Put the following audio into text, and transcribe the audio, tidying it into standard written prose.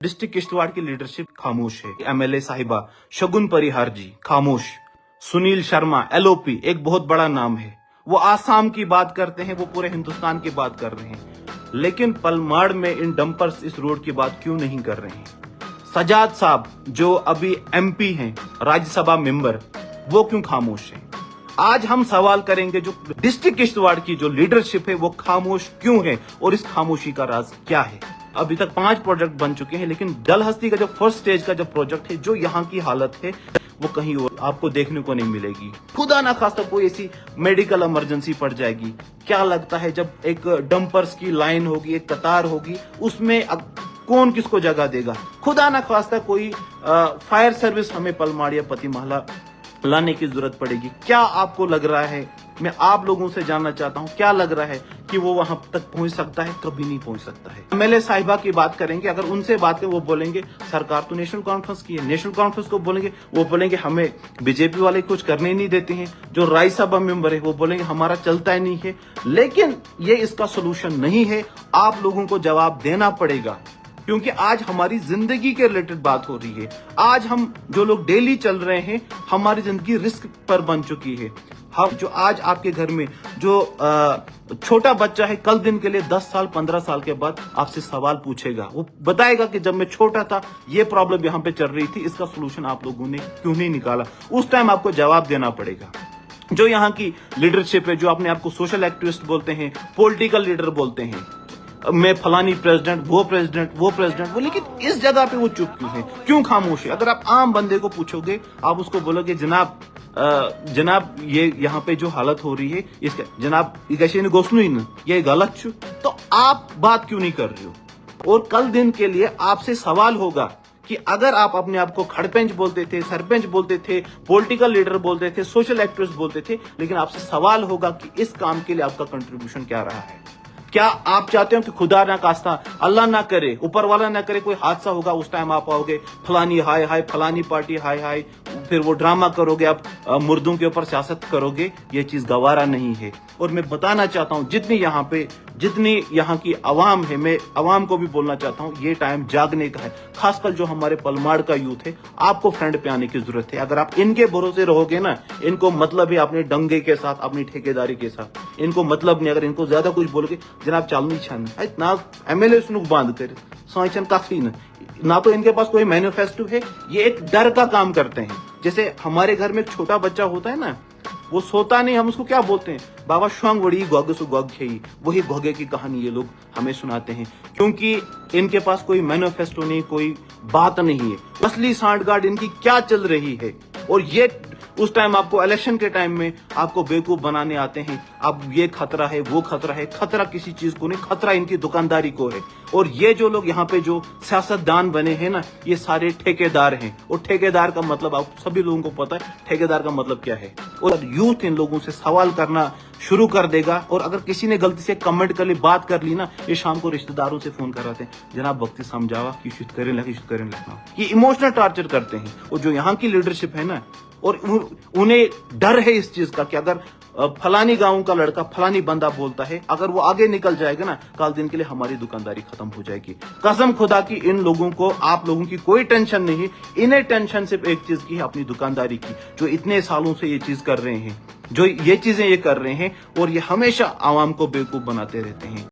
District Kishtwar की leadership खामोश है। एमएलए साहिबा शगुन परिहार जी खामोश, सुनील शर्मा एलओपी एक बहुत बड़ा नाम है, वो आसाम की बात करते हैं, वो पूरे हिंदुस्तान की बात कर रहे हैं, लेकिन पलमाड़ में इन डंपर्स इस रोड की बात क्यों नहीं कर रहे हैं? सजाद साहब जो अभी एमपी हैं, राज्यसभा मेंबर, वो क्यों खामोश हैं? आज हम सवाल करेंगे जो डिस्ट्रिक्ट किश्तवाड़ की जो लीडरशिप है वो खामोश क्यों है और इस खामोशी का राज क्या है। अभी तक 5 प्रोजेक्ट बन चुके हैं, लेकिन डलहस्ती का जो फर्स्ट स्टेज का जो प्रोजेक्ट है, जो यहाँ की हालत है वो कहीं और आपको देखने को नहीं मिलेगी। खुदा ना खास्ता कोई ऐसी मेडिकल इमरजेंसी पड़ जाएगी, क्या लगता है जब एक डंपर्स की लाइन होगी, एक कतार होगी, उसमें कौन किसको जगह देगा? खुदा ना खास्ता कोई फायर सर्विस हमें पलमाड़ या पति महला लाने की जरूरत पड़ेगी। क्या आपको लग रहा है, मैं आप लोगों से जानना चाहता हूं, क्या लग रहा है कि वो वहां तक पहुंच सकता है? कभी नहीं पहुंच सकता है। एमएलए साहिबा की बात करेंगे, अगर उनसे बात करें वो बोलेंगे सरकार तो नेशनल कॉन्फ्रेंस की है, नेशनल कॉन्फ्रेंस को बोलेंगे, वो बोलेंगे हमें बीजेपी वाले कुछ करने ही नहीं देते हैं। जो राज्यसभा मेंबर है वो बोलेंगे हमारा चलता ही नहीं है। लेकिन ये इसका सोल्यूशन नहीं है, आप लोगों को जवाब देना पड़ेगा, क्योंकि आज हमारी जिंदगी के रिलेटेड बात हो रही है। आज हम जो लोग डेली चल रहे हैं, हमारी जिंदगी रिस्क पर बन चुकी है। हम जो आज आपके घर में जो छोटा बच्चा है, कल दिन के लिए 10 साल 15 साल के बाद आपसे सवाल पूछेगा, वो बताएगा कि जब मैं छोटा था ये प्रॉब्लम यहाँ पे चल रही थी, इसका सोल्यूशन आप लोगों ने क्यों नहीं निकाला? उस टाइम आपको जवाब देना पड़ेगा। जो यहाँ की लीडरशिप है, जो अपने आप को सोशल एक्टिविस्ट बोलते हैं, पॉलिटिकल लीडर बोलते हैं, मैं फलानी प्रेसिडेंट, वो लेकिन इस जगह पे वो चुप क्यों है, क्यों खामोश है? अगर आप आम बंदे को पूछोगे, आप उसको बोलोगे जनाब ये यहाँ पे जो हालत हो रही है, इसका जनाब कैसे गोसनु ये गलत छू, तो आप बात क्यों नहीं कर रहे हो? और कल दिन के लिए आपसे सवाल होगा कि अगर आप अपने आप को खड़पेंच बोलते थे, सरपंच बोलते थे, पॉलिटिकल लीडर बोलते थे, सोशल एक्टिविस्ट बोलते थे, लेकिन आपसे सवाल होगा कि इस काम के लिए आपका कंट्रीब्यूशन क्या रहा है? क्या आप चाहते हो कि खुदा ना खास्ता, अल्लाह ना करे, ऊपर वाला ना करे, कोई हादसा होगा, उस टाइम आप आओगे फलानी हाय हाय, फलानी पार्टी हाय हाय, फिर वो ड्रामा करोगे, आप मुर्दों के ऊपर सियासत करोगे? ये चीज गवारा नहीं है। और मैं बताना चाहता हूं, जितनी यहाँ की आवाम है, मैं आवाम को भी बोलना चाहता हूं, ये टाइम जागने का है। खासकर जो हमारे पलमाड़ का यूथ है, आपको फ्रंट पे आने की जरूरत है। अगर आप इनके भरोसे रहोगे ना, इनको मतलब है अपने डंगे के साथ, अपनी ठेकेदारी के साथ, इनको मतलब नहीं। अगर इनको ज्यादा कुछ बोलोगे, जनाब चालनी छन ना एमएलए सुनुक बांध कर सोचन काफी ना तो इनके पास कोई मैनिफेस्टो है, ये एक डर का काम करते हैं। जैसे हमारे घर में एक छोटा बच्चा होता है ना, वो सोता नहीं, हम उसको क्या बोलते हैं? बाबा श्वांग वड़ी गोग सु गोग खेई, वही घोगे की कहानी ये लोग हमें सुनाते हैं, क्योंकि इनके पास कोई मैनिफेस्टो नहीं, कोई बात नहीं है। असली सांठगांठ इनकी क्या चल रही है? और ये उस टाइम आपको इलेक्शन के टाइम में आपको बेवकूफ बनाने आते हैं। अब ये खतरा है, वो खतरा है। खतरा किसी चीज को नहीं, खतरा इनकी दुकानदारी को है। और ये जो लोग यहाँ पे जो सियासतदान बने हैं ना, ये सारे ठेकेदार हैं। और ठेकेदार का मतलब आप सभी लोगों को पता है, ठेकेदार का मतलब क्या है। और यूथ इन लोगों से सवाल करना शुरू कर देगा। और अगर किसी ने गलती से कमेंट कर ली, बात कर ली ना, ये शाम को रिश्तेदारों से फोन कराते हैं, जनाब वक्ती समझावा कि शुद्ध करें लगना। ये इमोशनल टॉर्चर करते हैं। और जो यहाँ की लीडरशिप है ना, और उन्हें डर है इस चीज का कि अगर फलानी गांव का लड़का फलानी बंदा बोलता है, अगर वो आगे निकल जाएगा ना, कल दिन के लिए हमारी दुकानदारी खत्म हो जाएगी। कसम खुदा की इन लोगों को, आप लोगों की कोई टेंशन नहीं। इन्हें टेंशन सिर्फ एक चीज की है, अपनी दुकानदारी की। जो इतने सालों से ये चीज कर रहे हैं, जो ये चीजें ये कर रहे हैं, और ये हमेशा आवाम को बेवकूफ बनाते रहते हैं।